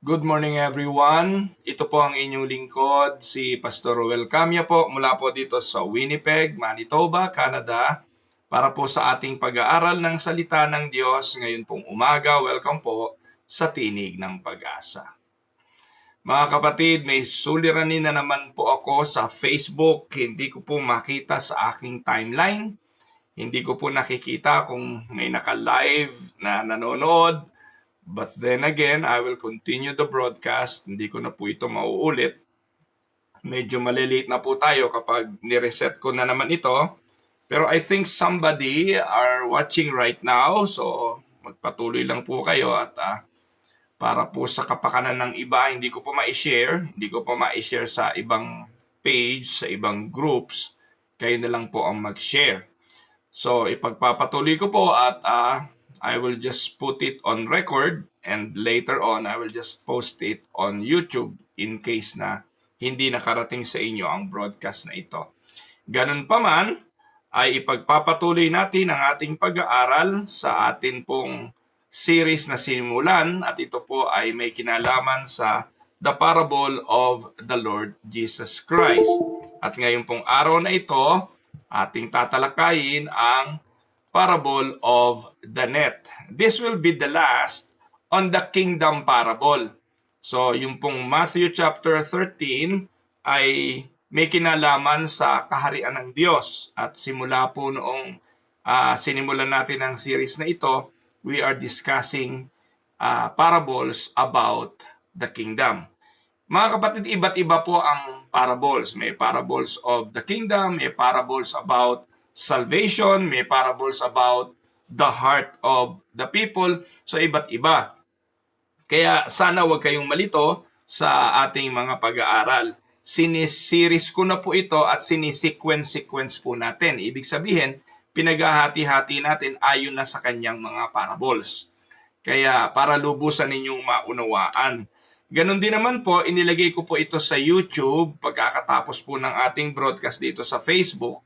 Good morning everyone. Ito po ang inyong lingkod, si Pastor Ruel Camya po mula po dito sa Winnipeg, Manitoba, Canada para po sa ating pag-aaral ng salita ng Diyos ngayon pong umaga. Welcome po sa Tinig ng Pag-asa. Mga kapatid, may suliranin na naman po ako sa Facebook. Hindi ko po makita sa aking timeline. Hindi ko po nakikita kung may naka-live na nanonood. But then again, I will continue the broadcast. Hindi ko na po ito mauulit. Medyo malilate na po tayo kapag nireset ko na naman ito. Pero I think somebody are watching right now. So magpatuloy lang po kayo at para po sa kapakanan ng iba, hindi ko po ma-share. Hindi ko po ma-share sa ibang page, sa ibang groups. Kayo na lang po ang mag-share. So ipagpapatuloy ko po at I will just put it on record and later on I will just post it on YouTube in case na hindi nakarating sa inyo ang broadcast na ito. Ganun pa man, ay ipagpapatuloy natin ang ating pag-aaral sa atin pong series na sinimulan at ito po ay may kinalaman sa The Parable of the Lord Jesus Christ. At ngayon pong araw na ito, ating tatalakayin ang Parable of the Net. This will be the last on the kingdom parable. So, yung pong Matthew chapter 13 ay may kinalaman sa kaharian ng Diyos. At simula po noong sinimulan natin ang series na ito, we are discussing parables about the kingdom. Mga kapatid, iba't iba po ang parables. May parables of the kingdom, may parables about salvation, may parables about the heart of the people. So iba't iba. Kaya sana wag kayong malito sa ating mga pag-aaral. Sinisiris ko na po ito at sinisequence po natin. Ibig sabihin, pinaghahati-hati natin ayon na sa kanyang mga parables. Kaya para lubusan ninyong maunawaan. Ganon din naman po, inilagay ko po ito sa YouTube pagkakatapos po ng ating broadcast dito sa Facebook.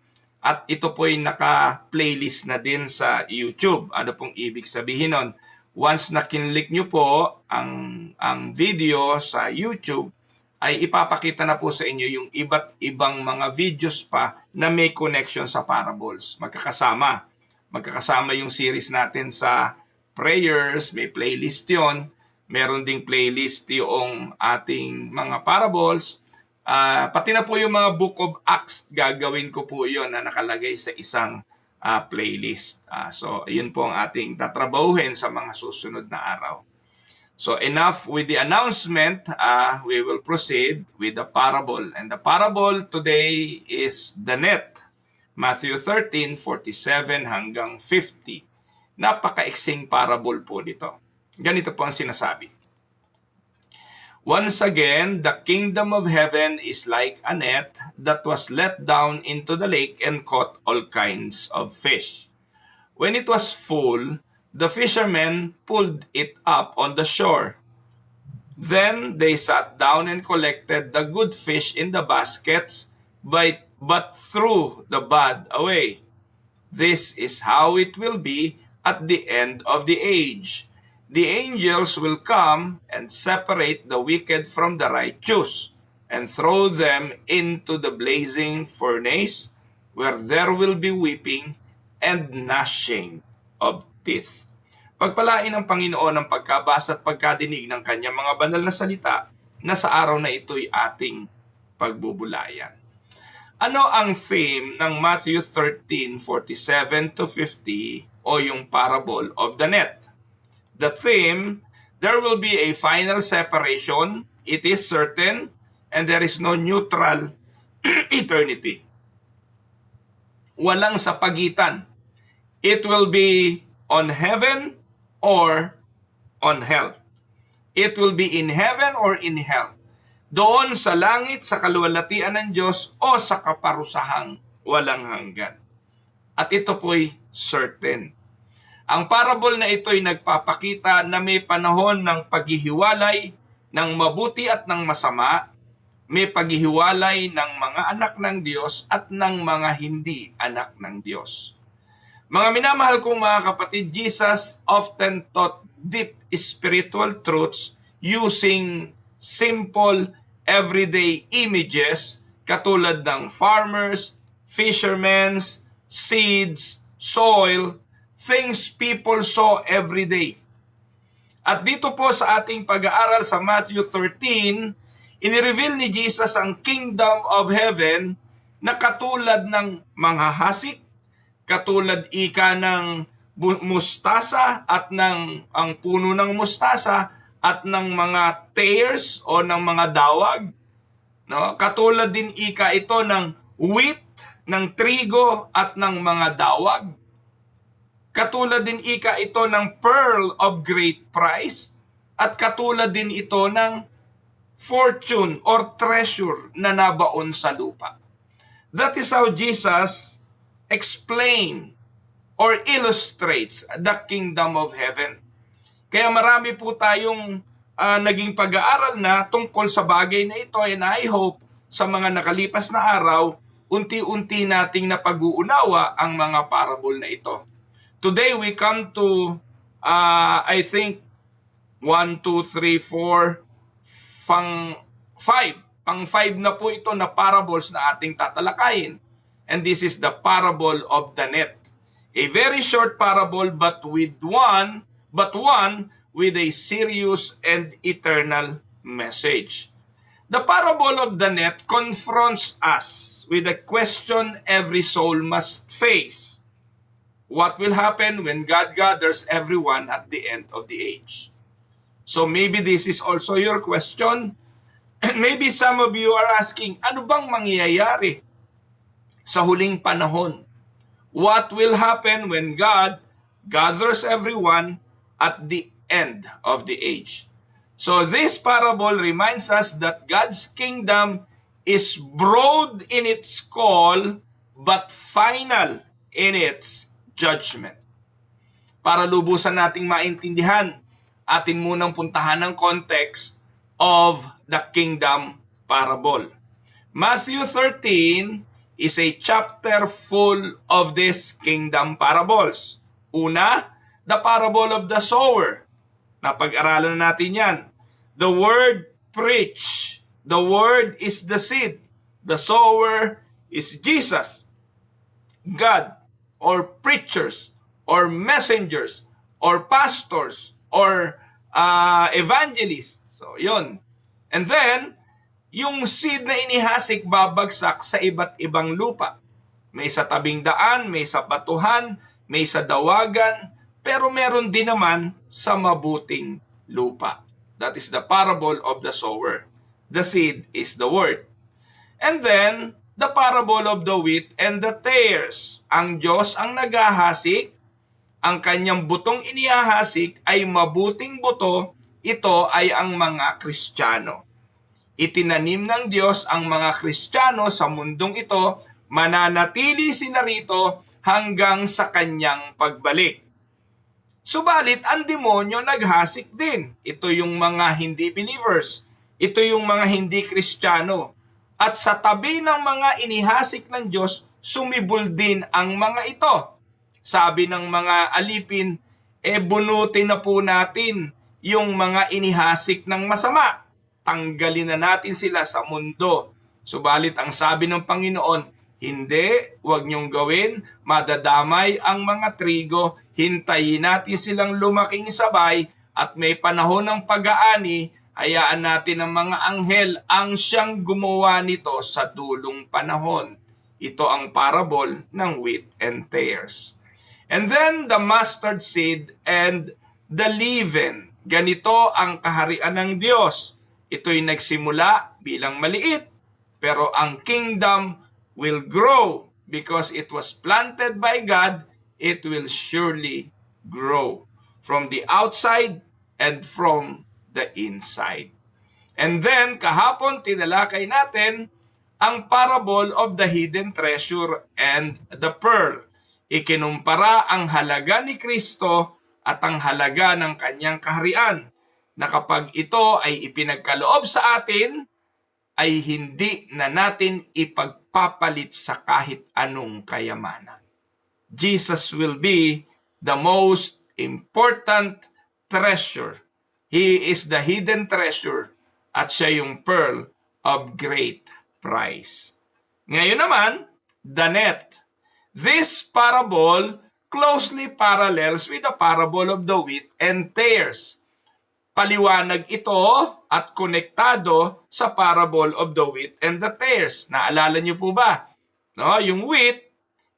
At ito po ay naka-playlist na din sa YouTube. Ano pong ibig sabihin nun? Once na kinlik nyo po ang video sa YouTube, ay ipapakita na po sa inyo yung iba't ibang mga videos pa na may connection sa parables. Magkakasama. Magkakasama yung series natin sa prayers, may playlist yon. Meron ding playlist yung ating mga parables. Pati na po yung mga Book of Acts, gagawin ko po yon na nakalagay sa isang playlist. So, yun po ang ating tatrabahuhin sa mga susunod na araw. So, enough with the announcement. We will proceed with the parable. And the parable today is the net. Matthew 13:47 hanggang 50. Napakaiksing parable po dito. Ganito po ang sinasabi. Once again, the kingdom of heaven is like a net that was let down into the lake and caught all kinds of fish. When it was full, the fishermen pulled it up on the shore. Then they sat down and collected the good fish in the baskets, but threw the bad away. This is how it will be at the end of the age. The angels will come and separate the wicked from the righteous and throw them into the blazing furnace where there will be weeping and gnashing of teeth. Pagpalain ng Panginoon ang pagkabasa at pagkadinig ng kanyang mga banal na salita na sa araw na ito'y ating pagbubulayan. Ano ang theme ng Matthew 13:47 to 50 o yung parable of the net? The theme, there will be a final separation, it is certain, and there is no neutral eternity. Walang sa pagitan. It will be on heaven or on hell. It will be in heaven or in hell. Doon sa langit, sa kaluwalhatian ng Diyos o sa kaparusahang walang hanggan. At ito po'y certain. Ang parable na ito ay nagpapakita na may panahon ng paghihiwalay ng mabuti at ng masama, may paghihiwalay ng mga anak ng Diyos at ng mga hindi anak ng Diyos. Mga minamahal kong mga kapatid, Jesus often taught deep spiritual truths using simple everyday images katulad ng farmers, fishermen, seeds, soil, things people saw every day. At dito po sa ating pag-aaral sa Matthew 13, inireveal ni Jesus ang kingdom of heaven na katulad ng mga hasik, katulad ika ng mustasa at ng ang puno ng mustasa at ng mga tares o ng mga dawag. No? Katulad din ika ito ng wheat, ng trigo at ng mga dawag. Katulad din ika ito ng pearl of great price at katulad din ito ng fortune or treasure na nabaon sa lupa. That is how Jesus explain or illustrates the kingdom of heaven. Kaya marami po tayong naging pag-aaral na tungkol sa bagay na ito, and I hope sa mga nakalipas na araw, unti-unti nating napag-uunawa ang mga parable na ito. Today we come to, I think, 1, 2, 3, 4, pang-5 na po ito na parables na ating tatalakayin. And this is the parable of the net. A very short parable but one with a serious and eternal message. The parable of the net confronts us with a question every soul must face. What will happen when God gathers everyone at the end of the age? So maybe this is also your question. Maybe some of you are asking, ano bang mangyayari sa huling panahon? What will happen when God gathers everyone at the end of the age? So this parable reminds us that God's kingdom is broad in its call but final in its judgment. Para lubusan nating maintindihan, atin munang puntahan ang context of the kingdom parable. Matthew 13 is a chapter full of these kingdom parables. Una, the parable of the sower. Napag-aralan natin yan. The word preach. The word is the seed. The sower is Jesus. God, or preachers, or messengers, or pastors, or evangelists. So, yun. And then, yung seed na inihasik babagsak sa iba't ibang lupa. May sa tabing daan, may sa batuhan, may sa dawagan, pero meron din naman sa mabuting lupa. That is the parable of the sower. The seed is the word. And then, the parable of the wheat and the tares. Ang Diyos ang naghahasik, ang kanyang butong inihahasik ay mabuting buto, ito ay ang mga Kristiyano. Itinanim ng Diyos ang mga Kristiyano sa mundong ito, mananatili sila rito hanggang sa kanyang pagbalik. Subalit, ang demonyo naghasik din. Ito yung mga hindi believers. Ito yung mga hindi Kristiyano. At sa tabi ng mga inihasik ng Diyos, sumibol din ang mga ito. Sabi ng mga alipin, bunutin na po natin yung mga inihasik ng masama. Tanggalin na natin sila sa mundo. Subalit ang sabi ng Panginoon, hindi, huwag niyong gawin, madadamay ang mga trigo, hintayin natin silang lumaking sabay at may panahon ng pag-aani, hayaan natin ang mga anghel ang siyang gumawa nito sa dulong panahon. Ito ang parable ng wheat and tares. And then the mustard seed and the leaven. Ganito ang kaharian ng Diyos. Ito'y nagsimula bilang maliit, pero ang kingdom will grow because it was planted by God. It will surely grow from the outside and from the inside. And then, kahapon, tinalakay natin ang parable of the hidden treasure and the pearl. Ikinumpara ang halaga ni Kristo at ang halaga ng kanyang kaharian, na kapag ito ay ipinagkaloob sa atin, ay hindi na natin ipagpapalit sa kahit anong kayamanan. Jesus will be the most important treasure. He is the hidden treasure at siya yung pearl of great price. Ngayon naman, the net. This parable closely parallels with the parable of the wheat and tares. Paliwanag ito at konektado sa parable of the wheat and the tares. Naalala niyo po ba? No, yung wheat,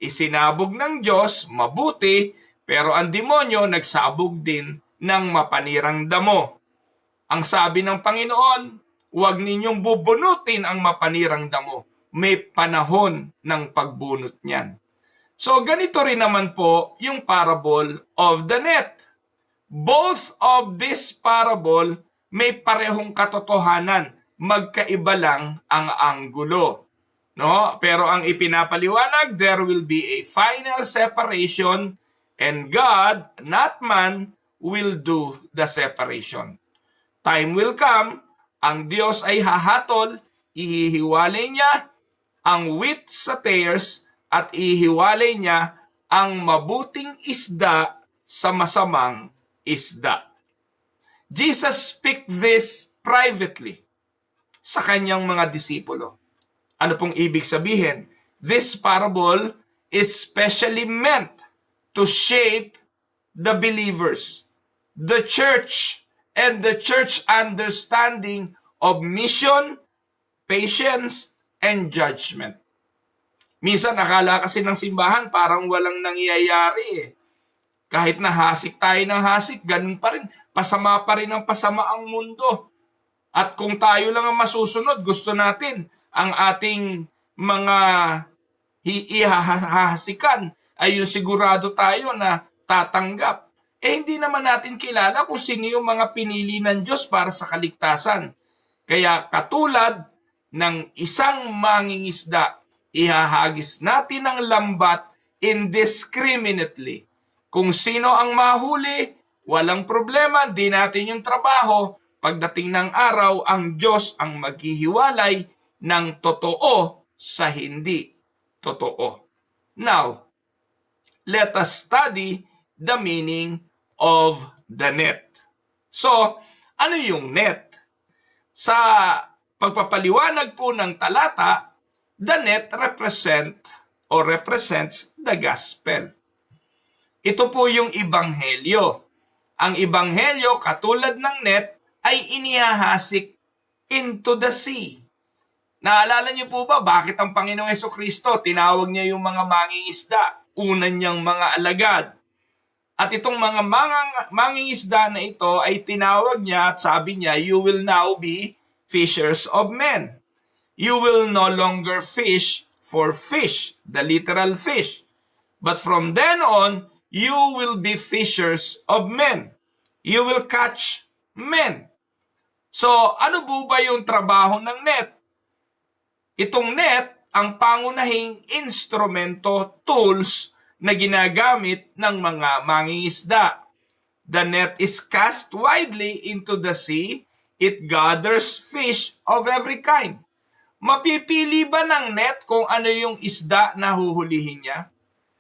isinabog ng Diyos, mabuti, pero ang demonyo nagsabog din ng mapanirang damo. Ang sabi ng Panginoon, huwag ninyong bubunutin ang mapanirang damo. May panahon ng pagbunot niyan. So ganito rin naman po yung parable of the net. Both of this parable may parehong katotohanan, magkaiba lang ang anggulo. No? Pero ang ipinapaliwanag, there will be a final separation and God, not man, will do the separation. Time will come, ang Diyos ay hahatol, ihihiwalay niya ang wheat sa tares at ihiwalay niya ang mabuting isda sa masamang isda. Jesus speak this privately sa kanyang mga disipulo. Ano pong ibig sabihin? This parable is specially meant to shape the believers, the church, and the church understanding of mission, patience, and judgment. Minsan akala kasi ng simbahan parang walang nangyayari eh. Kahit na hasik tayo ng hasik, ganun pa rin. Pasama pa rin ang pasama ang mundo. At kung tayo lang ang masusunod, gusto natin ang ating mga ihahasikan ay yung sigurado tayo na tatanggap. Hindi naman natin kilala kung sino yung mga pinili ng Diyos para sa kaligtasan. Kaya katulad ng isang mangingisda, ihahagis natin ang lambat indiscriminately. Kung sino ang mahuli, walang problema, di natin yung trabaho. Pagdating ng araw, ang Diyos ang maghihiwalay ng totoo sa hindi totoo. Now, let us study the meaning of the net. So, ano yung net? Sa pagpapaliwanag po ng talata, the net represents the gospel. Ito po yung ibanghelyo. Ang ibanghelyo, katulad ng net, ay inihahasik into the sea. Naalala niyo po ba bakit ang Panginoong Hesukristo tinawag niya yung mga mangingisda, unan niyang mga alagad? At itong mga mangingisda na ito ay tinawag niya at sabi niya, you will now be fishers of men. You will no longer fish for fish, the literal fish. But from then on, you will be fishers of men. You will catch men. So, ano po ba yung trabaho ng net? Itong net, ang pangunahing instrumento, tools na ginagamit ng mga mangingisda. The net is cast widely into the sea. It gathers fish of every kind. Mapipili ba ng net kung ano yung isda na huhulihin niya?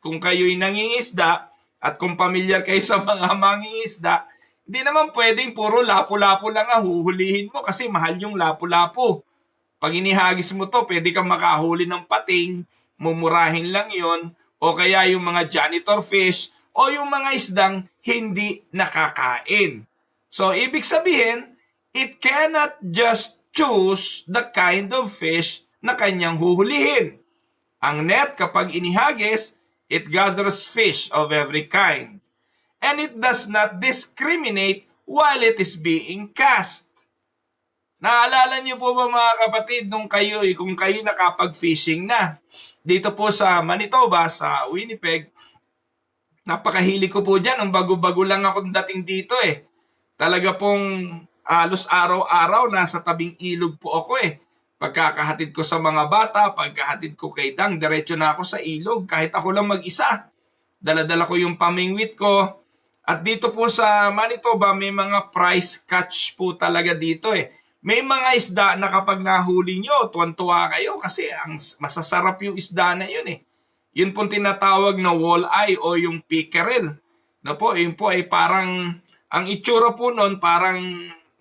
Kung kayo'y nangingisda at kung pamilyar kayo sa mga mangingisda, hindi naman pwedeng puro lapu-lapu lang ang huhulihin mo kasi mahal yung lapu-lapu. Pag inihagis mo to, pwede kang makahuli ng pating, mumurahin lang yon, o kaya yung mga janitor fish o yung mga isdang hindi nakakain. So, ibig sabihin, it cannot just choose the kind of fish na kanyang huhulihin. Ang net, kapag inihagis, it gathers fish of every kind. And it does not discriminate while it is being cast. Naalala niyo po ba mga kapatid kung kayo nakapag-fishing na? Dito po sa Manitoba, sa Winnipeg, napakahilig ko po dyan. Ang bago-bago lang ako dating dito eh. Talaga pong halos araw-araw nasa tabing ilog po ako eh. Pagkakahatid ko sa mga bata, pagkahatid ko kay Dang, diretso na ako sa ilog kahit ako lang mag-isa. Dala-dala ko yung pamingwit ko. At dito po sa Manitoba, may mga prize catch po talaga dito eh. May mga isda na kapag nahuli nyo, tuwan-tuwa kayo kasi ang masasarap yung isda na yun eh. Yun po tinatawag na walleye o yung pickerel. No po, yun po ay parang Ang itsura po noon parang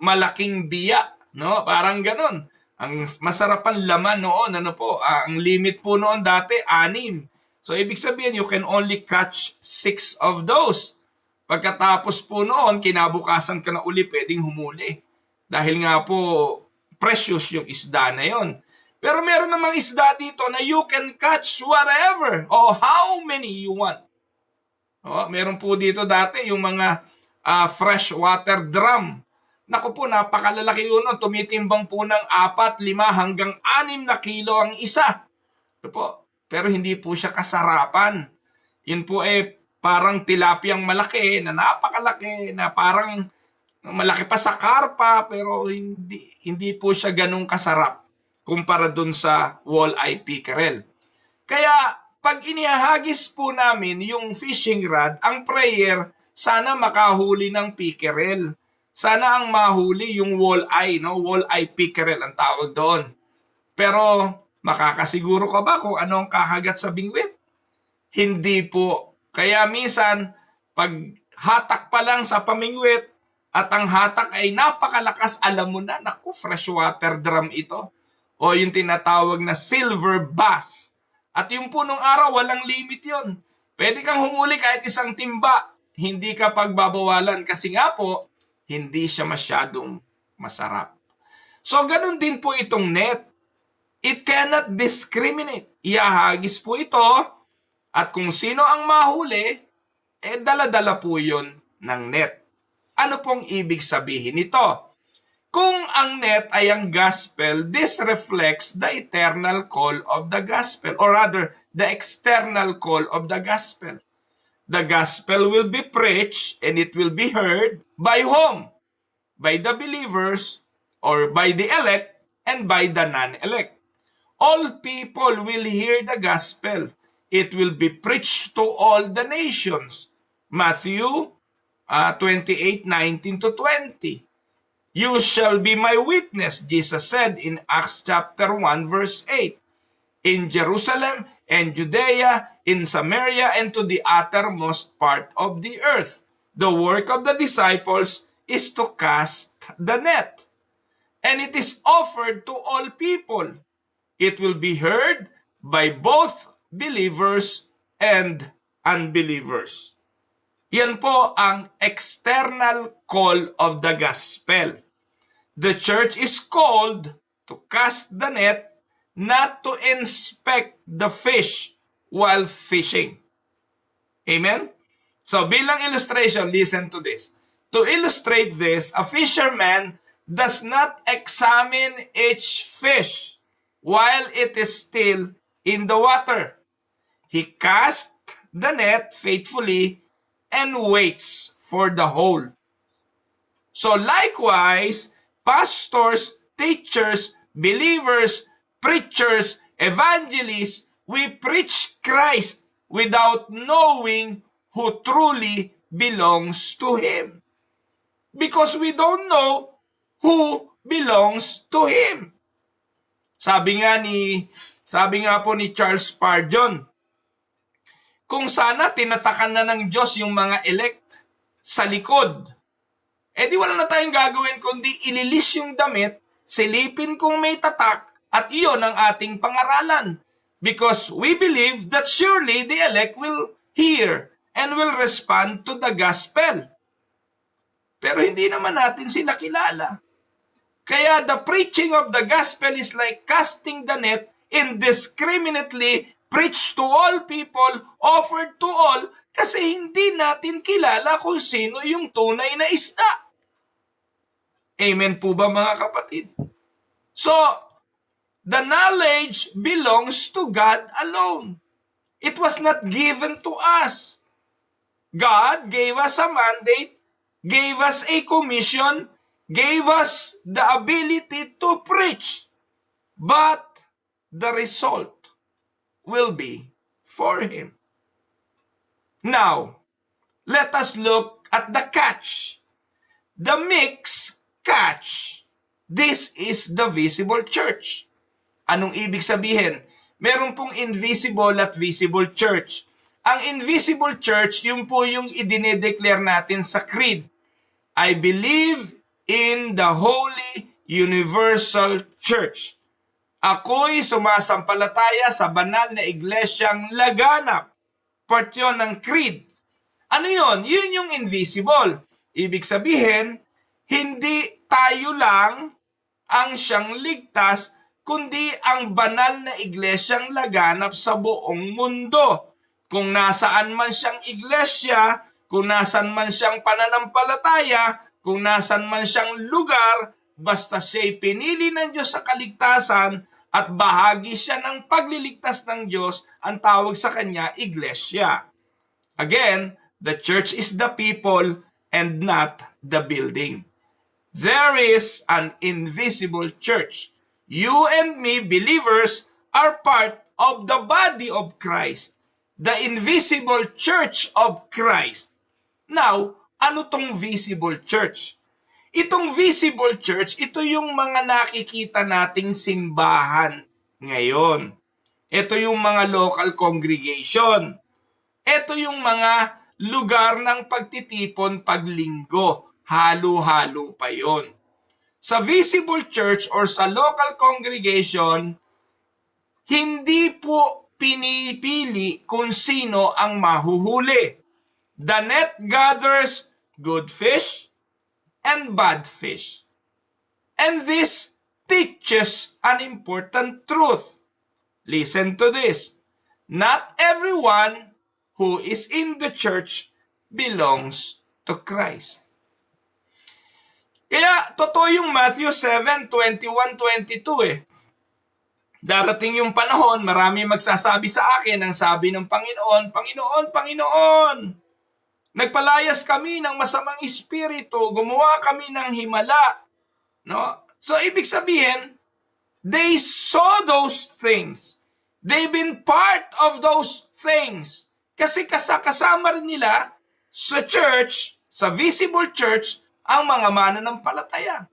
malaking biya, no? Parang ganon. Ang masarap ang laman noon, ano po, ang limit po noon dati, 6. So, ibig sabihin, you can only catch 6 of those. Pagkatapos po noon, kinabukasan ka na uli pwedeng humuli. Dahil nga po, precious yung isda na yon. Pero meron namang isda dito na you can catch whatever or how many you want. Meron po dito dati yung mga freshwater drum. Naku po, napakalalaki yun. Tumitimbang po ng 4, 5 hanggang 6 na kilo ang isa. Pero hindi po siya kasarapan. Yun po parang tilapiyang malaki na napakalaki na parang malaki pa sa karpa pero hindi po siya ganun kasarap kumpara dun sa walleye pickerel. Kaya pag inihahagis po namin yung fishing rod, ang prayer, sana makahuli ng pickerel. Sana ang mahuli yung walleye, no? Walleye pickerel ang tawag doon. Pero makakasiguro ka ba kung ano ang kakagat sa bingwit? Hindi po. Kaya minsan, pag hatak pa lang sa pamingwit at ang hatak ay napakalakas, alam mo na, naku, freshwater drum ito. O yung tinatawag na silver bass. At yung po nung araw, walang limit yon. Pwede kang humuli kahit isang timba. Hindi ka pagbabawalan kasi nga po, hindi siya masyadong masarap. So, ganun din po itong net. It cannot discriminate. Iahagis po ito at kung sino ang mahuli, dala-dala po yun ng net. Ano pong ibig sabihin nito? Kung ang net ay ang gospel, this reflects the eternal call of the gospel, or rather, the external call of the gospel. The gospel will be preached and it will be heard by whom? By the believers or by the elect and by the non-elect. All people will hear the gospel. It will be preached to all the nations. Matthew 28:19-20. You shall be my witness, Jesus said in Acts chapter 1 verse 8. In Jerusalem and Judea, in Samaria, and to the uttermost part of the earth. The work of the disciples is to cast the net. And it is offered to all people. It will be heard by both believers and unbelievers. Yan po ang external call of the gospel. The church is called to cast the net, not to inspect the fish while fishing. Amen? So bilang illustration, listen to this. To illustrate this, a fisherman does not examine each fish while it is still in the water. He casts the net faithfully and waits for the whole. So likewise, pastors, teachers, believers, preachers, evangelists, we preach Christ without knowing who truly belongs to Him. Because we don't know who belongs to Him. Sabi nga po ni Charles Spurgeon, kung sana tinatakan na ng Diyos yung mga elect sa likod, di wala na tayong gagawin kundi ililis yung damit, silipin kung may tatak, at iyon ang ating pangaralan. Because we believe that surely the elect will hear and will respond to the gospel. Pero hindi naman natin sila kilala. Kaya the preaching of the gospel is like casting the net indiscriminately, preached to all people, offered to all, kasi hindi natin kilala kung sino yung tunay na isda. Amen po ba mga kapatid? So, the knowledge belongs to God alone. It was not given to us. God gave us a mandate, gave us a commission, gave us the ability to preach. But the result will be for Him. Now, let us look at the catch. The mixed catch. This is the visible church. Anong ibig sabihin? Meron pong invisible at visible church. Ang invisible church, yun po yung idinedeclare natin sa creed. I believe in the Holy Universal Church. Ako'y sumasampalataya sa banal na iglesyang laganap. Part yun ng creed. Ano yun? Yun yung invisible. Ibig sabihin, hindi tayo lang ang siyang ligtas, kundi ang banal na iglesyang laganap sa buong mundo. Kung nasaan man siyang iglesia, kung nasaan man siyang pananampalataya, kung nasaan man siyang lugar, basta siya'y pinili ng Diyos sa kaligtasan at bahagi siya ng pagliligtas ng Diyos, ang tawag sa kanya, iglesia. Again, the church is the people and not the building. There is an invisible church. You and me, believers, are part of the body of Christ, the invisible church of Christ. Now, ano tong visible church? Itong visible church, ito yung mga nakikita nating simbahan ngayon. Ito yung mga local congregation. Ito yung mga lugar ng pagtitipon paglinggo. Halo-halo pa yon. Sa visible church or sa local congregation, hindi po pinipili kung sino ang mahuhuli. The net gathers good fish and bad fish. And this teaches an important truth. Listen to this. Not everyone who is in the church belongs to Christ. Kaya totoo yung Matthew 7:21-22 eh. Darating yung panahon, marami magsasabi sa akin ang sabi ng Panginoon, Panginoon, Panginoon, nagpalayas kami ng masamang espiritu, gumawa kami ng himala. No? So ibig sabihin, they saw those things. They've been part of those things. Kasi kasama rin nila sa church, sa visible church, ang mga mananampalataya.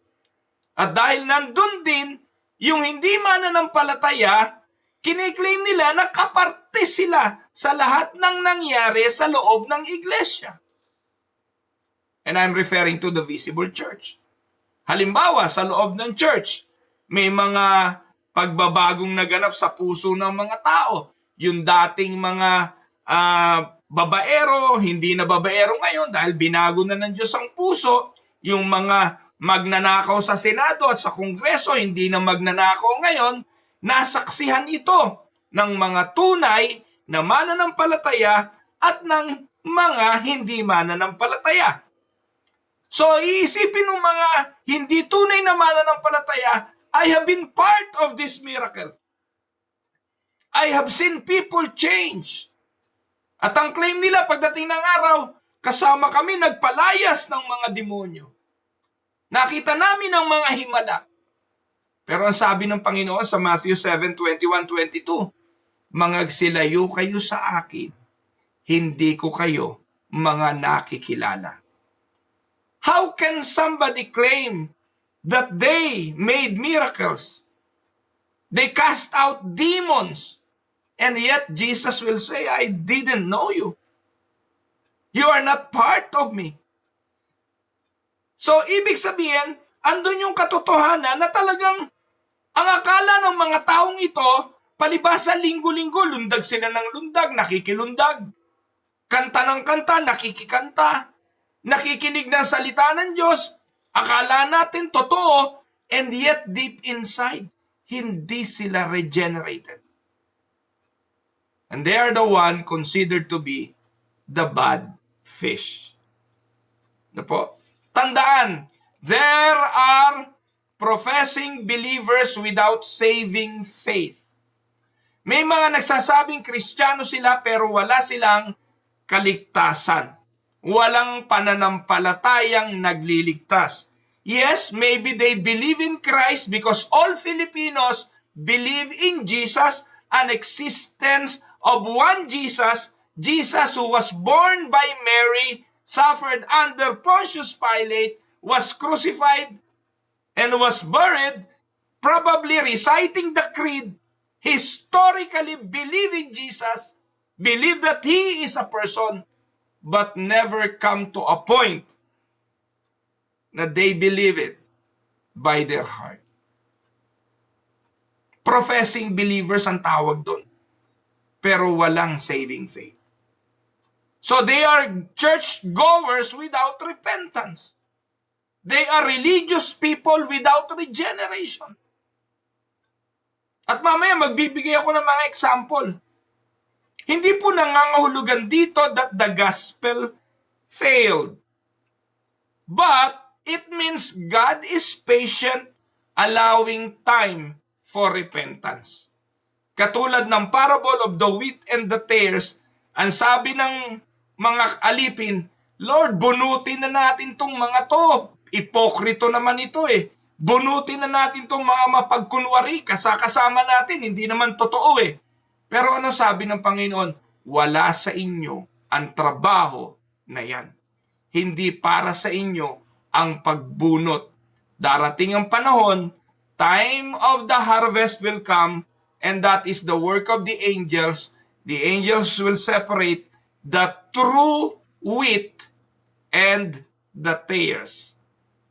At dahil nandun din, yung hindi mananampalataya, kiniklaim nila na kaparte sila sa lahat ng nangyari sa loob ng iglesia. And I'm referring to the visible church. Halimbawa, sa loob ng church, may mga pagbabagong naganap sa puso ng mga tao. Yung dating mga babaero, hindi na babaero ngayon dahil binago na ng Diyos ang puso. Yung mga magnanakaw sa Senado at sa Kongreso, hindi na magnanakaw ngayon, nasaksihan ito ng mga tunay na mananampalataya at ng mga hindi mananampalataya. So, iisipin ng mga hindi tunay na mananampalataya, I have been part of this miracle. I have seen people change. At ang claim nila, pagdating ng araw, kasama kami nagpalayas ng mga demonyo. Nakita namin ang mga himala. Pero ang sabi ng Panginoon sa Matthew 7:21-22, mangagsilayo kayo sa akin, hindi ko kayo mga nakikilala. How can somebody claim that they made miracles? They cast out demons. And yet Jesus will say, I didn't know you. You are not part of me. So, ibig sabihin, andun yung katotohanan na talagang ang akala ng mga taong ito, palibasa linggo-linggo, lundag sila ng lundag, nakikilundag. Kanta ng kanta, nakikikanta. Nakikinig ng salita ng Diyos, akala natin totoo, and yet deep inside, hindi sila regenerated. And they are the one considered to be the bad fish. Ano po? Tandaan, there are professing believers without saving faith. May mga nagsasabing Kristiyano sila pero wala silang kaligtasan. Walang pananampalatayang nagliligtas. Yes, maybe they believe in Christ because all Filipinos believe in Jesus, an existence of one Jesus, Jesus who was born by Mary, suffered under Pontius Pilate, was crucified, and was buried, probably reciting the creed, historically believe in Jesus, believe that He is a person, but never come to a point na they believe it by their heart. Professing believers ang tawag doon, pero walang saving faith. So they are church-goers without repentance. They are religious people without regeneration. At mamaya magbibigay ako ng mga example. Hindi po nangangahulugan dito that the gospel failed. But it means God is patient, allowing time for repentance. Katulad ng parable of the wheat and the tares, ang sabi ng mga alipin, Lord, bunutin na natin tong mga to. Ipokrito naman ito eh. Bunutin na natin tong mga mapagkunwari, kasama natin, hindi naman totoo eh. Pero ano sabi ng Panginoon? Wala sa inyo ang trabaho na yan. Hindi para sa inyo ang pagbunot. Darating ang panahon, time of the harvest will come, and that is the work of the angels. The angels will separate the true wheat and the tares.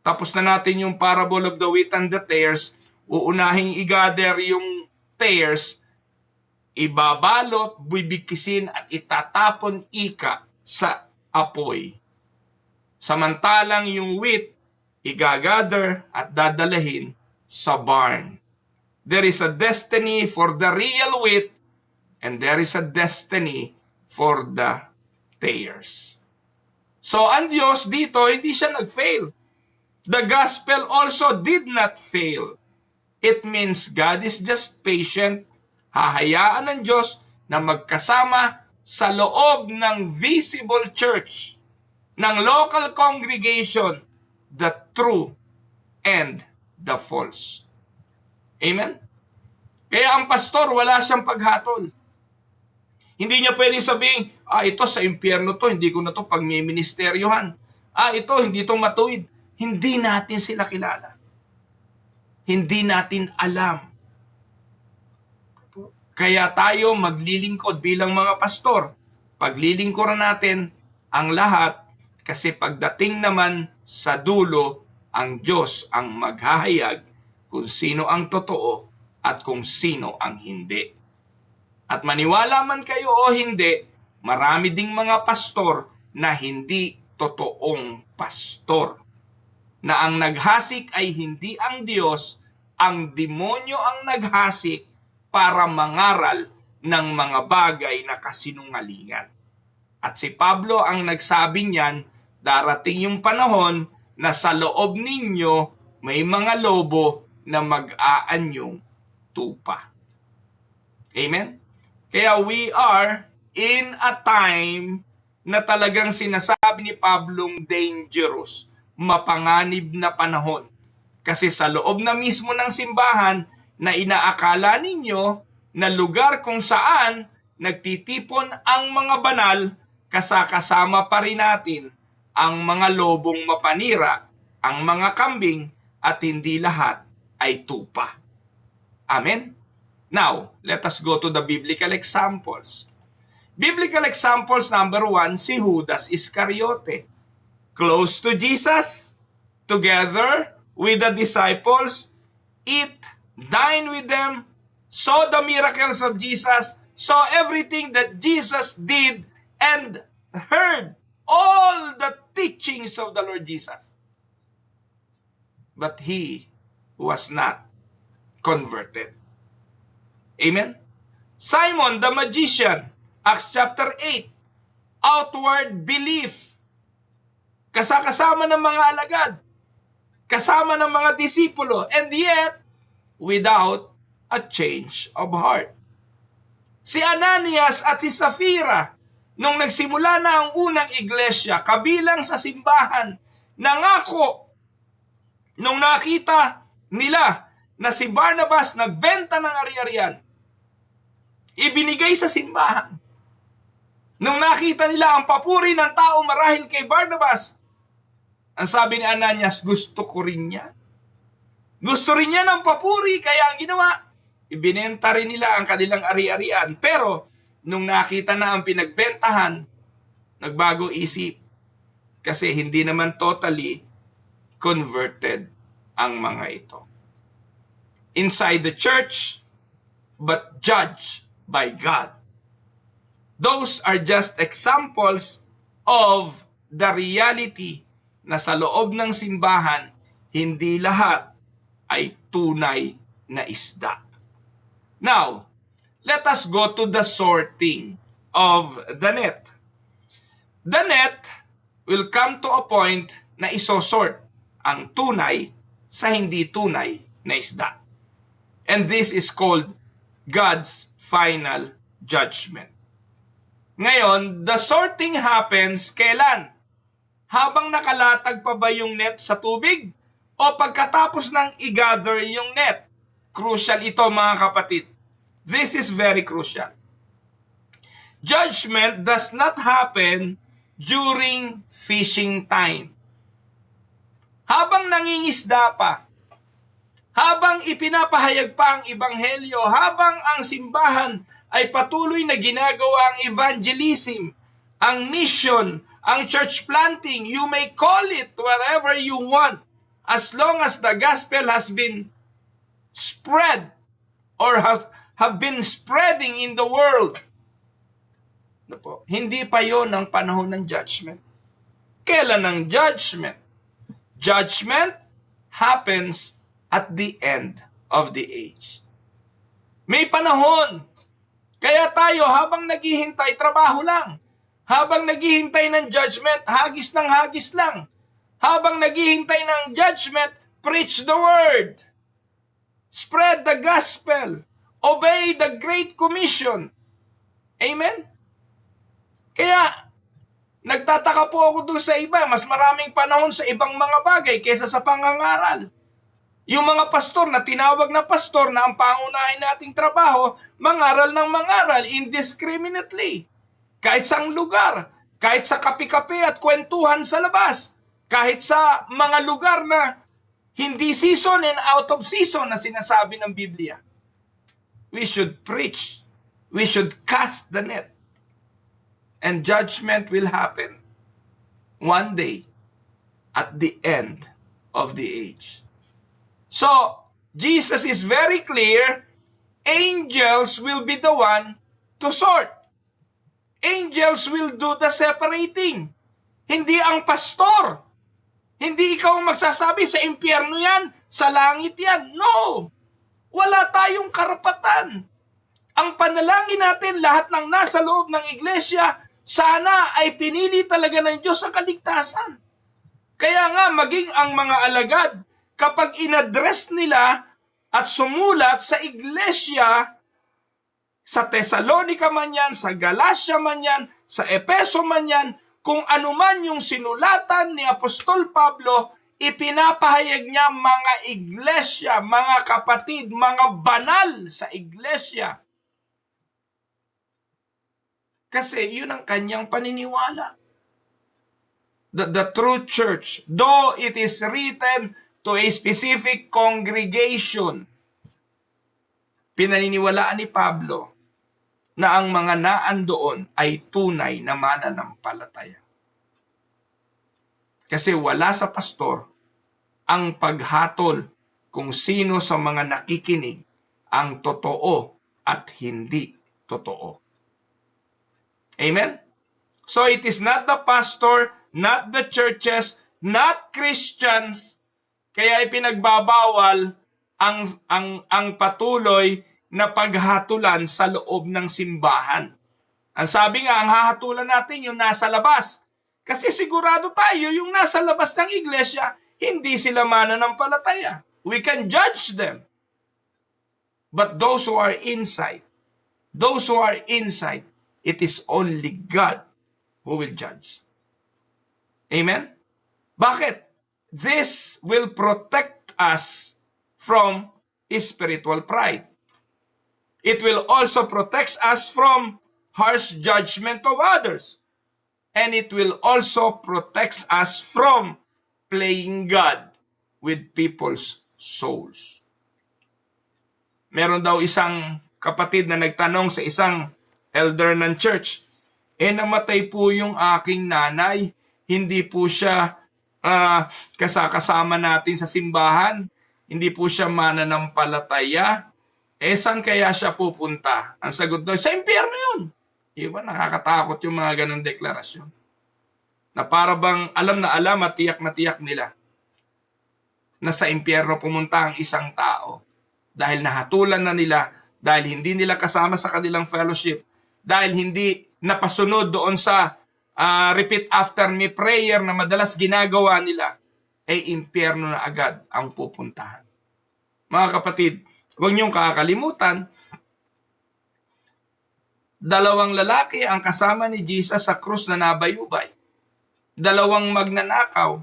Tapos na natin yung parable of the wheat and the tares. Uunahing i-gather yung tares, ibabalot, bibikisin at itatapon ika sa apoy. Samantalang yung wheat, i-gather at dadalahin sa barn. There is a destiny for the real wheat and there is a destiny for the tares. So ang Diyos dito, hindi siya nag-fail. The gospel also did not fail. It means God is just patient. Hahayaan ng Diyos na magkasama sa loob ng visible church, ng local congregation, the true and the false. Amen? Kaya ang pastor, wala siyang paghatol. Hindi niya pwedeng sabihin, ito sa impyerno to, hindi ko na to pagmiministeryohan. Ito, hindi to matuwid. Hindi natin sila kilala. Hindi natin alam. Kaya tayo maglilingkod bilang mga pastor. Paglilingkuran natin ang lahat kasi pagdating naman sa dulo, ang Diyos ang maghahayag kung sino ang totoo at kung sino ang hindi. At maniwala man kayo o hindi, marami ding mga pastor na hindi totoong pastor. Na ang naghasik ay hindi ang Diyos, ang demonyo ang naghasik para mangaral ng mga bagay na kasinungalingan. At si Pablo ang nagsabi niyan, darating yung panahon na sa loob ninyo may mga lobo na mag-aanyong tupa. Amen? Kaya we are in a time na talagang sinasabi ni Pablong dangerous, mapanganib na panahon. Kasi sa loob na mismo ng simbahan na inaakala ninyo na lugar kung saan nagtitipon ang mga banal, kasama pa rin natin ang mga lobong mapanira, ang mga kambing, at hindi lahat ay tupa. Amen? Now, let us go to the biblical examples. Biblical examples number 1, si Judas Iscariote. Close to Jesus, together with the disciples, eat, dine with them, saw the miracles of Jesus, saw everything that Jesus did, and heard all the teachings of the Lord Jesus. But he was not converted. Amen? Simon the magician, Acts chapter 8, outward belief. Kasama ng mga alagad, kasama ng mga disipulo, and yet, without a change of heart. Si Ananias at si Safira, nung nagsimula na ang unang iglesia, kabilang sa simbahan, nangako, nung nakita nila na si Barnabas nagbenta ng ari-arian, ibinigay sa simbahan. Nung nakita nila ang papuri ng tao marahil kay Barnabas, ang sabi ni Ananias, gusto ko rin yan. Gusto rin niya ng papuri, kaya ang ginawa, ibinenta rin nila ang kanilang ari-arian. Pero, nung nakita na ang pinagbentahan, nagbago isip. Kasi hindi naman totally converted ang mga ito. Inside the church, but judged by God. Those are just examples of the reality na sa loob ng simbahan, hindi lahat ay tunay na isda. Now, let us go to the sorting of the net. The net will come to a point na isosort ang tunay sa hindi tunay na isda. And this is called God's final judgment. Ngayon, the sorting happens kailan? Habang nakalatag pa ba yung net sa tubig? O pagkatapos ng i-gather yung net? Crucial ito mga kapatid. This is very crucial. Judgment does not happen during fishing time. Habang nangingisda pa, habang ipinapahayag pa ang ebanghelyo, habang ang simbahan ay patuloy na ginagawa ang evangelism, ang mission, ang church planting, you may call it whatever you want, as long as the gospel has been spread or have been spreading in the world. Hindi pa yon ang panahon ng judgment. Kailan ang judgment? Judgment happens at the end of the age. May panahon. Kaya tayo habang naghihintay, trabaho lang. Habang naghihintay ng judgment, hagis ng hagis lang. Habang naghihintay ng judgment, preach the word. Spread the gospel. Obey the Great Commission. Amen? Kaya, nagtataka po ako dun sa iba, mas maraming panahon sa ibang mga bagay kaysa sa pangangaral. Yung mga pastor na tinawag na pastor na ang pangunahin nating trabaho, mangaral ng mangaral indiscriminately. Kahit sa lugar, kahit sa kape-kape at kwentuhan sa labas, kahit sa mga lugar na hindi season and out of season na sinasabi ng Biblia. We should preach. We should cast the net. And judgment will happen one day at the end of the age. So, Jesus is very clear, angels will be the one to sort. Angels will do the separating. Hindi ang pastor. Hindi ikaw ang magsasabi sa impyerno yan, sa langit yan. No! Wala tayong karapatan. Ang panalangin natin, lahat ng nasa loob ng iglesia, sana ay pinili talaga ng Diyos sa kaligtasan. Kaya nga, maging ang mga alagad, kapag inadress nila at sumulat sa iglesia, sa Thessalonica man yan, sa Galacia man yan, sa Epeso man yan, kung anuman yung sinulatan ni Apostol Pablo, ipinapahayag niya mga iglesia, mga kapatid, mga banal sa iglesia. Kasi yun ang kanyang paniniwala. The true church, though it is written to a specific congregation, pinaniniwalaan ni Pablo na ang mga naandoon ay tunay na mananampalataya. Kasi wala sa pastor ang paghatol kung sino sa mga nakikinig ang totoo at hindi totoo. Amen? So it is not the pastor, not the churches, not Christians, kaya ipinagbabawal ang patuloy na paghatulan sa loob ng simbahan. Ang sabi nga, ang hahatulan natin yung nasa labas. Kasi sigurado tayo, yung nasa labas ng iglesia, hindi sila mananampalataya. We can judge them. But those who are inside, it is only God who will judge. Amen? Bakit? This will protect us from spiritual pride. It will also protect us from harsh judgment of others. And it will also protect us from playing God with people's souls. Meron daw isang kapatid na nagtanong sa isang elder ng church, namatay po yung aking nanay, hindi po siya kasama natin sa simbahan, hindi po siya mananampalataya, saan kaya siya pupunta? Ang sagot daw, sa impyerno yun. Iba, nakakatakot yung mga ganong deklarasyon. Na para bang alam na alam at tiyak na tiyak nila na sa impyerno pumunta ang isang tao dahil nahatulan na nila, dahil hindi nila kasama sa kanilang fellowship, dahil hindi napasunod doon sa repeat after me prayer na madalas ginagawa nila, impyerno na agad ang pupuntahan. Mga kapatid, huwag niyong kakalimutan, dalawang lalaki ang kasama ni Jesus sa krus na nabayubay. Dalawang magnanakaw.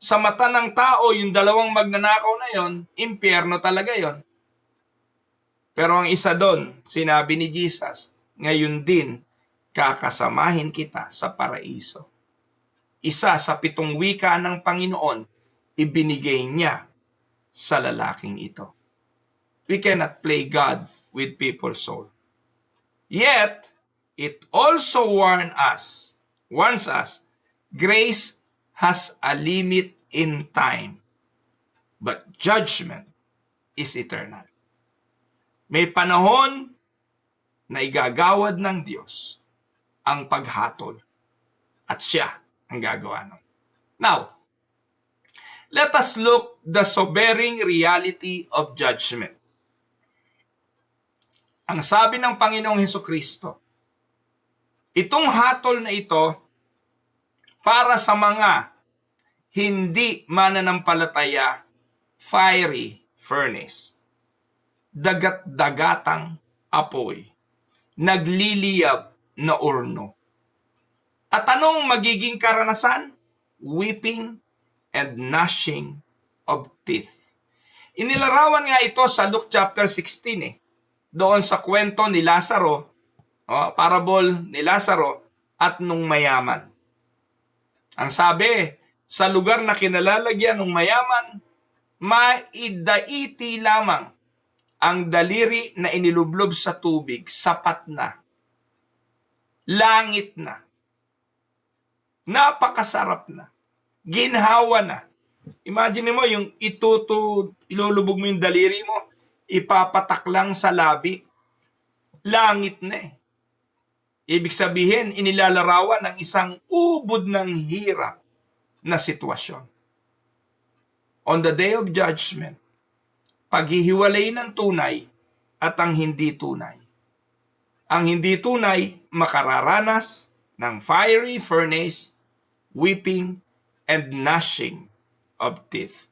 Sa mata ng tao, yung dalawang magnanakaw na yon, impyerno talaga yon. Pero ang isa doon, sinabi ni Jesus, ngayon din, kakasamahin kita sa paraiso. Isa sa 7 wika ng Panginoon, ibinigay niya sa lalaking ito. We cannot play God with people's soul. Yet, it also warns us, grace has a limit in time, but judgment is eternal. May panahon na igagawad ng Diyos ang paghatol at siya ang gagawa nun. Now, let us look the sobering reality of judgment. Ang sabi ng Panginoong Hesukristo, itong hatol na ito para sa mga hindi mananampalataya, fiery furnace, dagat-dagatang apoy, nagliliyab na urno. At anong magiging karanasan? Weeping and gnashing of teeth. Inilarawan nga ito sa Luke chapter 16 doon sa kwento ni Lazaro, parable ni Lazaro at nung mayaman. Ang sabi, sa lugar na kinalalagyan ng mayaman, maidaiti lamang ang daliri na inilublob sa tubig, sapat na. Langit na. Napakasarap na. Ginhawa na. Imagine mo yung ilulubog mo yung daliri mo, ipapatak lang sa labi. Langit na eh. Ibig sabihin, inilalarawan ng isang ubod ng hirap na sitwasyon. On the day of judgment, paghihiwalay ng tunay at ang hindi tunay. Ang hindi tunay makararanas ng fiery furnace, weeping, and gnashing of teeth.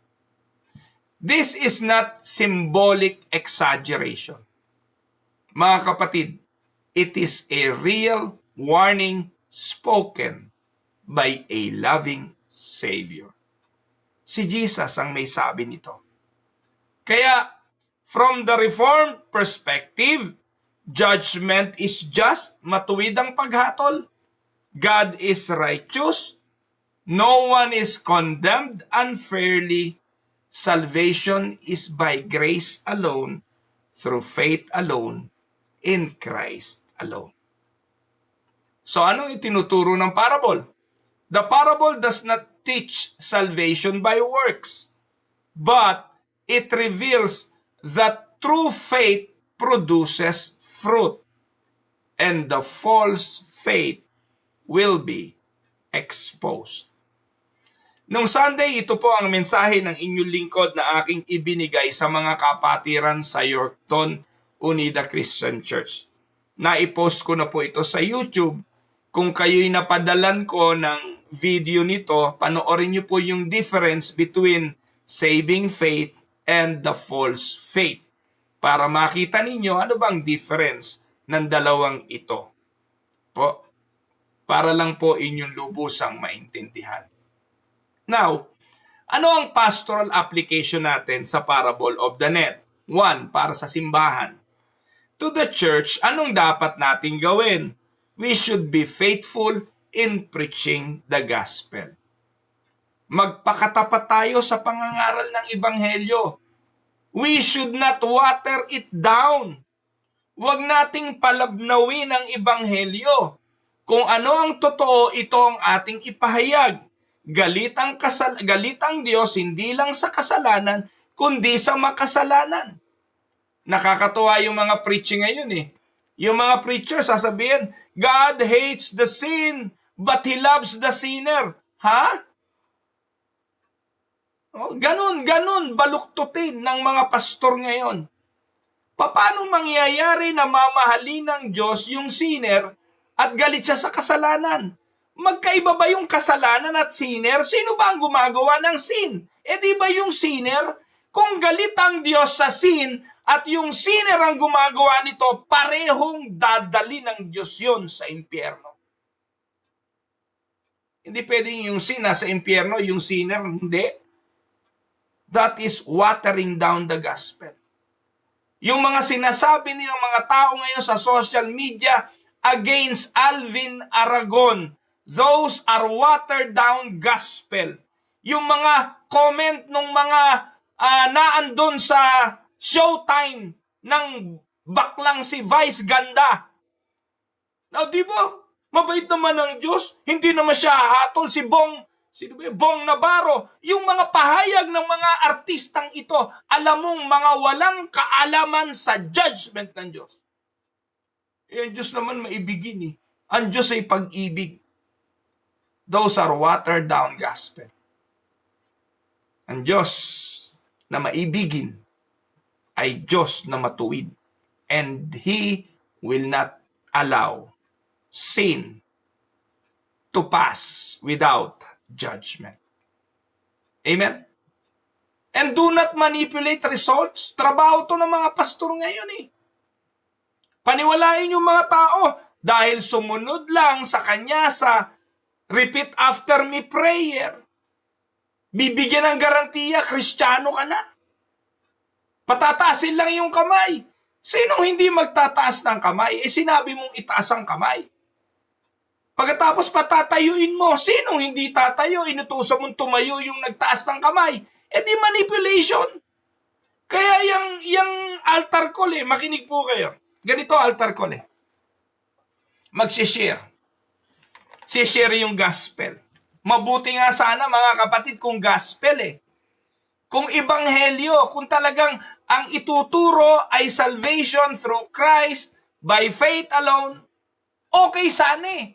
This is not symbolic exaggeration. Mga kapatid, it is a real warning spoken by a loving Savior. Si Jesus ang may sabi nito. Kaya, from the Reformed perspective, judgment is just, matuwid ang paghatol. God is righteous. No one is condemned unfairly. Salvation is by grace alone, through faith alone, in Christ alone. So anong itinuturo ng parable? The parable does not teach salvation by works, but it reveals that true faith produces fruit, and the false faith will be exposed. Nung Sunday, ito po ang mensahe ng inyong lingkod na aking ibinigay sa mga kapatiran sa Yorkton Unida Christian Church. Naipost ko na po ito sa YouTube. Kung kayo'y napadalan ko ng video nito, panoorin niyo po yung difference between saving faith and the false faith. Para makita ninyo ano bang difference ng dalawang ito. Po, para lang po inyong lubusang maintindihan. Now, ano ang pastoral application natin sa parable of the net? 1, para sa simbahan. To the church, anong dapat nating gawin? We should be faithful in preaching the gospel. Magpakatapat tayo sa pangangaral ng ebanghelyo. We should not water it down. Huwag nating palabnawin ang ebanghelyo. Kung ano ang totoo, ito ang ating ipahayag. galit ang Diyos hindi lang sa kasalanan, kundi sa makasalanan. Nakakatuwa yung mga preaching ngayon eh. Yung mga preacher sasabihin, God hates the sin, but He loves the sinner. Ha? Oh, ganun, baluktutin ng mga pastor ngayon. Paano mangyayari na mamahalin ng Diyos yung sinner at galit siya sa kasalanan? Magkaiba ba yung kasalanan at sinner? Sino ba ang gumagawa ng sin? Di ba yung sinner? Kung galit ang Diyos sa sin at yung sinner ang gumagawa nito, parehong dadali ng Diyos yun sa impyerno. Hindi pwedeng yung sin nasa impyerno, yung sinner hindi. That is watering down the gospel. Yung mga sinasabi ng mga tao ngayon sa social media against Alvin Aragon, those are watered down gospel. Yung mga comment ng mga naandun sa showtime ng baklang si Vice Ganda. Now, di ba? Mabait naman ang Diyos. Hindi naman siya hatol si Bong Navarro. Yung mga pahayag ng mga artistang ito, alam mong mga walang kaalaman sa judgment ng Diyos. Ang Diyos naman maibigin eh. Ang Diyos ay pag-ibig. Those are watered down gospel. Ang Diyos na maibigin ay Diyos na matuwid. And He will not allow sin to pass without judgment. Amen? And do not manipulate results. Trabaho to ng mga pastor ngayon eh. Paniwalain yung mga tao dahil sumunod lang sa kanya sa repeat after me prayer. Bibigyan ng garantiya, Kristiyano ka na. Patataasin lang yung kamay. Sinong hindi magtataas ng kamay? Sinabi mong itaas ang kamay. Pagkatapos patatayuin mo, sinong hindi tatayo? Inutusan mong tumayo yung nagtaas ng kamay. Di manipulation. Kaya yung altar call makinig po kayo. Ganito altar call Magsishare. Share yung gospel. Mabuti nga sana mga kapatid kung gospel Kung ebanghelyo, kung talagang ang ituturo ay salvation through Christ by faith alone, okay sana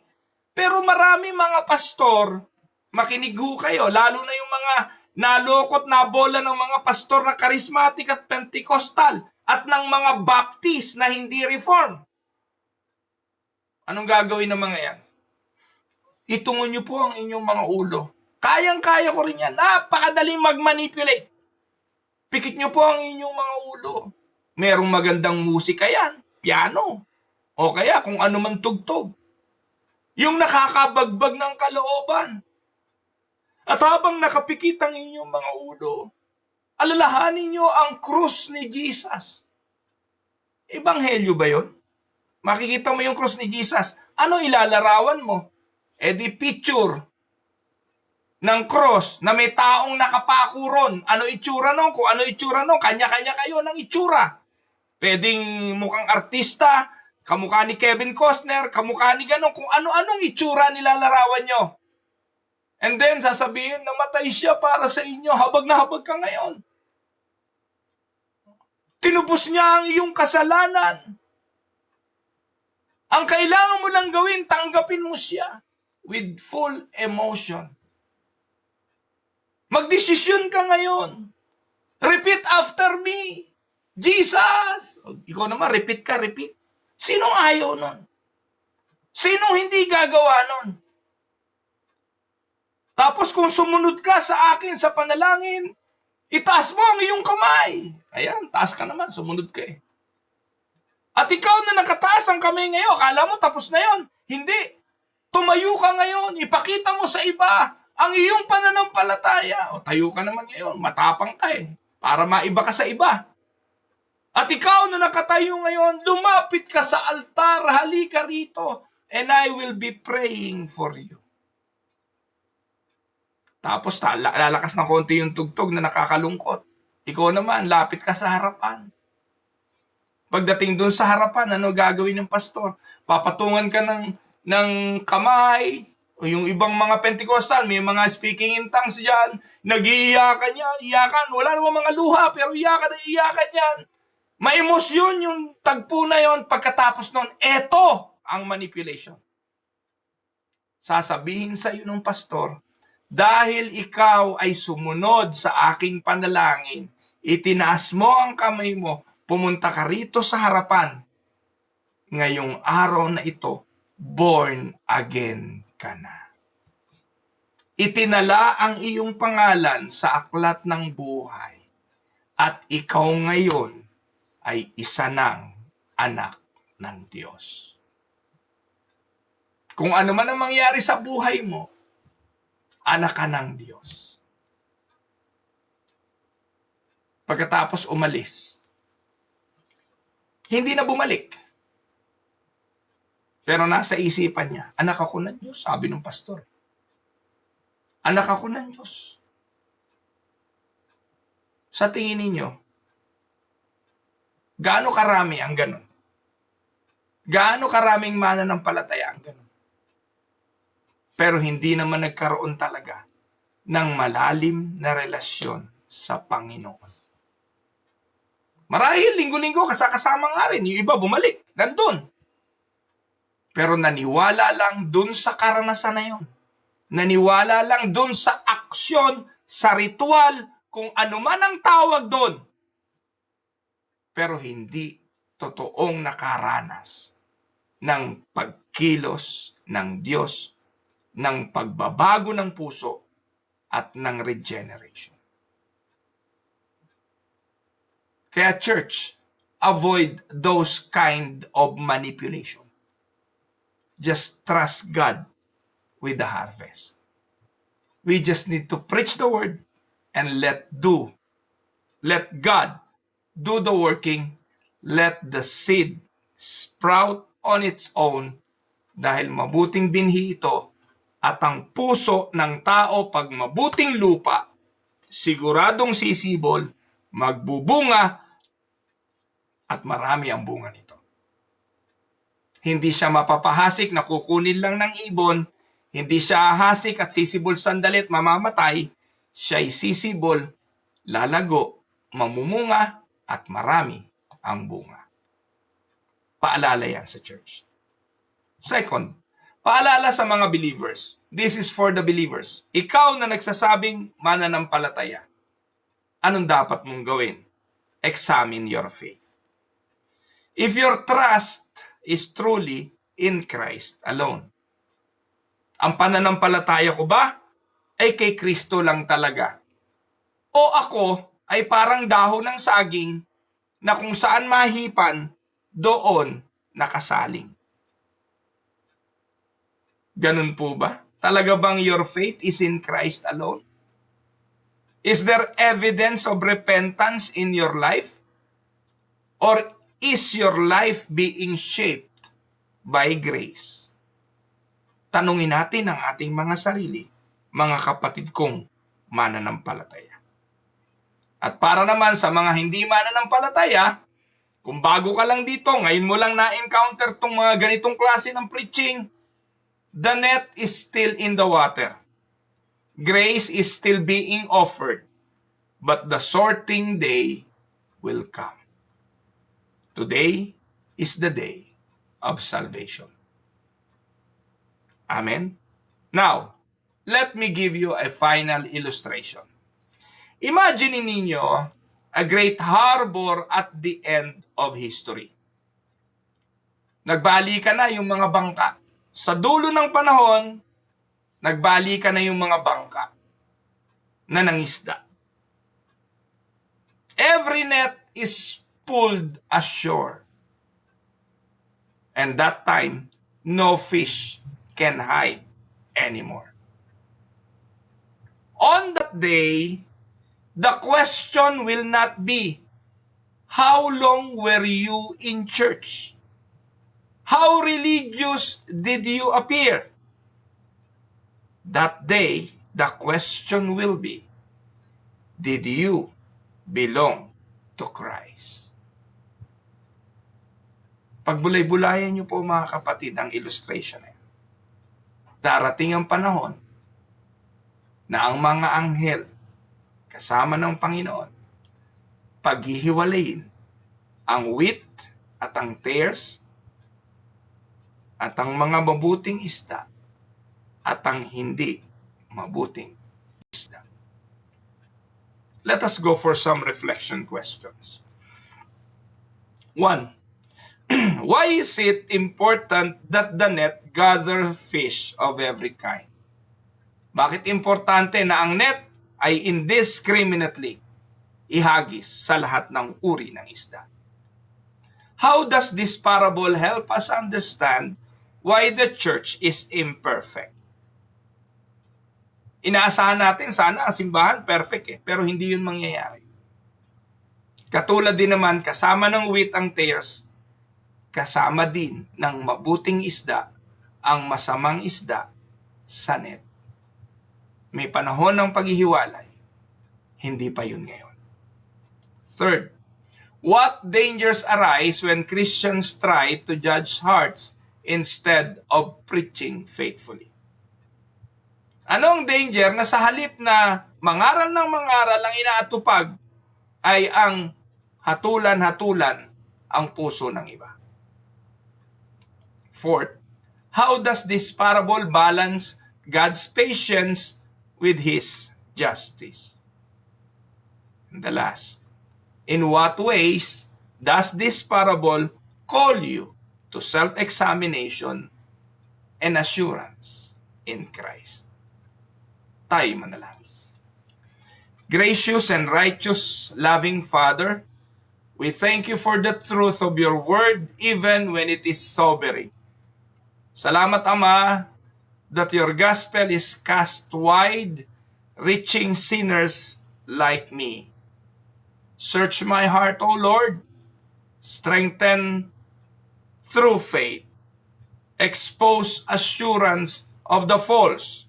Pero marami mga pastor, makinig ho kayo, lalo na yung mga nalokot na bola ng mga pastor na charismatic at Pentecostal at ng mga Baptist na hindi reform. Anong gagawin ng mga yan? Itungon nyo po ang inyong mga ulo. Kayang-kaya ko rin yan. Napakadaling mag-manipulate. Pikit nyo po ang inyong mga ulo. Merong magandang musika yan. Piano. O kaya kung ano man tugtog. Yung nakakabagbag ng kalooban. At habang nakapikit ang inyong mga ulo, alalahanin nyo ang krus ni Jesus. Ebanghelyo ba yun? Makikita mo yung krus ni Jesus. Ano ilalarawan mo? Di picture ng cross na may taong nakapako ron. Ano itsura nun? Kung ano itsura nun, kanya-kanya kayo ng itsura. Pwedeng mukhang artista, kamukha ni Kevin Costner, kamukha ni gano'n, kung ano-anong itsura nilalarawan nyo. And then, sasabihin, namatay siya para sa inyo, habag na habag ka ngayon. Tinubos niya ang iyong kasalanan. Ang kailangan mo lang gawin, tanggapin mo siya with full emotion. Magdesisyon ka ngayon. Repeat after me. Jesus! Ikaw naman, repeat ka, repeat. Sinong ayaw nun? Sinong hindi gagawa nun? Tapos kung sumunod ka sa akin sa panalangin, itaas mo ang iyong kamay. Ayan, taas ka naman, sumunod ka At ikaw na nakataas ang kamay ngayon, akala mo tapos na yon. Hindi. Tumayo ka ngayon, ipakita mo sa iba ang iyong pananampalataya. O tayo ka naman ngayon, matapang ka para maiba ka sa iba. At ikaw na nakatayo ngayon, lumapit ka sa altar, halika rito, and I will be praying for you. Tapos lalakas ng konti yung tugtog na nakakalungkot. Ikaw naman, lapit ka sa harapan. Pagdating doon sa harapan, ano gagawin ng pastor? Papatungan ka ng kamay, O yung ibang mga Pentecostal, may mga speaking in tongues dyan, nag-iiyakan yan, iyakan. Wala namang mga luha, pero iyakan na iyakan yan. May emosyon yung tagpo na yon. Pagkatapos nun, eto ang manipulation. Sasabihin sa iyo ng pastor, dahil ikaw ay sumunod sa aking panalangin, itinaas mo ang kamay mo, pumunta ka rito sa harapan. Ngayong araw na ito, born again ka na. Itinala ang iyong pangalan sa aklat ng buhay at ikaw ngayon ay isa ng anak ng Diyos. Kung ano man ang mangyari sa buhay mo, anak ka ng Diyos. Pagkatapos umalis, hindi na bumalik. Pero nasa isipan niya, anak ako ng Diyos, sabi ng pastor. Anak ako ng Diyos. Sa tingin ninyo, gaano karami ang ganon? Gaano karaming mananampalataya ang ganon? Pero hindi naman nagkaroon talaga ng malalim na relasyon sa Panginoon. Marahil linggo-linggo kasama nga rin, yung iba bumalik, nandun. Pero naniwala lang dun sa karanasan na yun. Naniwala lang dun sa aksyon, sa ritual, kung ano man ang tawag dun. Pero hindi totoong nakaranas ng pagkilos ng Diyos, ng pagbabago ng puso, at ng regeneration. Kaya church, avoid those kind of manipulation. Just trust God with the harvest. We just need to preach the word and let God do the working. Let the seed sprout on its own dahil mabuting binhi ito at ang puso ng tao pag mabuting lupa, siguradong sisibol, magbubunga at marami ang bunga nito. Hindi siya mapapahasik na kukunin lang ng ibon. Hindi siya ahasik at sisibol sandali at mamamatay. Siya'y sisibol, lalago, mamumunga, at marami ang bunga. Paalala yan sa church. Second, paalala sa mga believers. This is for the believers. Ikaw na nagsasabing mananampalataya. Anong dapat mong gawin? Examine your faith. If your trust is truly in Christ alone. Ang pananampalataya ko ba ay kay Kristo lang talaga? O ako ay parang dahon ng saging na kung saan mahipan, doon nakasaling? Ganun po ba? Talaga bang your faith is in Christ alone? Is there evidence of repentance in your life? Or is your life being shaped by grace? Tanungin natin ang ating mga sarili, mga kapatid kong mananampalataya. At para naman sa mga hindi mananampalataya, kung bago ka lang dito, ngayon mo lang na-encounter tong mga ganitong klase ng preaching, the net is still in the water. Grace is still being offered, but the sorting day will come. Today is the day of salvation. Amen? Now, let me give you a final illustration. Imagine ninyo a great harbor at the end of history. Nagbalikan na yung mga bangka. Sa dulo ng panahon, nagbalikan na yung mga bangka na nangisda. Every net is pulled ashore. And that time, no fish can hide anymore. On that day, the question will not be, how long were you in church? How religious did you appear? That day, the question will be, did you belong to Christ? Pagbulay-bulayan niyo po mga kapatid ang illustration na yan. Darating ang panahon na ang mga anghel kasama ng Panginoon paghihiwalayin ang wheat at ang tares at ang mga mabuting isda at ang hindi mabuting isda. Let us go for some reflection questions. 1. Why is it important that the net gather fish of every kind? Bakit importante na ang net ay indiscriminately ihagis sa lahat ng uri ng isda? How does this parable help us understand why the church is imperfect? Inaasahan natin sana ang simbahan perfect pero hindi yun mangyayari. Katulad din naman kasama ng wheat ang tares, kasama din ng mabuting isda ang masamang isda sa net. May panahon ng paghihiwalay, hindi pa yun ngayon. Third, what dangers arise when Christians try to judge hearts instead of preaching faithfully? Anong danger na sa halip na mangaral ng mangaral ang inaatupag ay ang hatulan-hatulan ang puso ng iba? Fourth, how does this parable balance God's patience with His justice? And the last, in what ways does this parable call you to self-examination and assurance in Christ? Tayo manalangin. Gracious and righteous, loving Father, we thank you for the truth of your word even when it is sobering. Salamat, Ama, that your gospel is cast wide, reaching sinners like me. Search my heart, O Lord. Strengthen through faith. Expose assurance of the false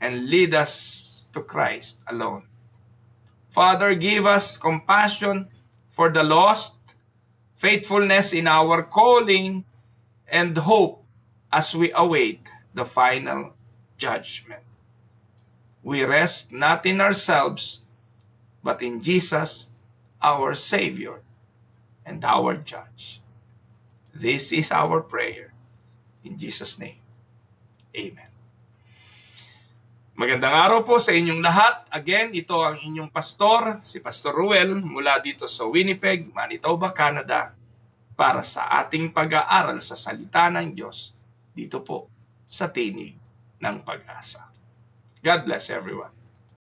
and lead us to Christ alone. Father, give us compassion for the lost, faithfulness in our calling, and hope as we await the final judgment. We rest not in ourselves, but in Jesus, our Savior and our Judge. This is our prayer. In Jesus' name, Amen. Magandang araw po sa inyong lahat. Again, ito ang inyong pastor, si Pastor Ruel, mula dito sa Winnipeg, Manitoba, Canada, para sa ating pag-aaral sa salita ng Diyos dito po sa Tinig ng Pag-asa. God bless everyone.